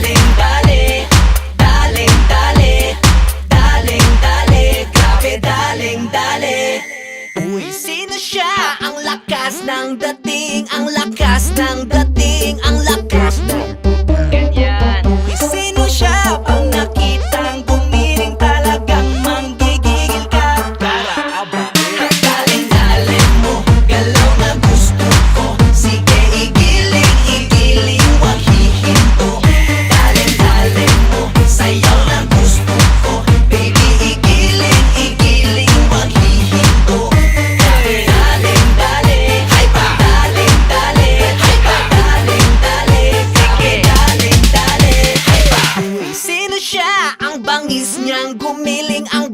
daling dali, daling dali, daling dali, grabe daling dali. Uy, sino siya? Ang lakas ng dating, ang lakas ng dating, ang lakas ng ganyan. Uy, sino siya? Pag nakitang gumiling talagang manggigigil ka. Para abahin, daling-daling mo, galaw na gusto ko. Sige, igiling, igiling, wag hihinto. Daling-daling mo, sayaw na gusto ko. Baby, igiling, igiling, wag hihinto. Daling-dali, hay pa, daling-dali, hay pa, daling-dali, sige, daling-dali, hay pa. Uy, sino siya? Ang bangis niyang gumiling, ang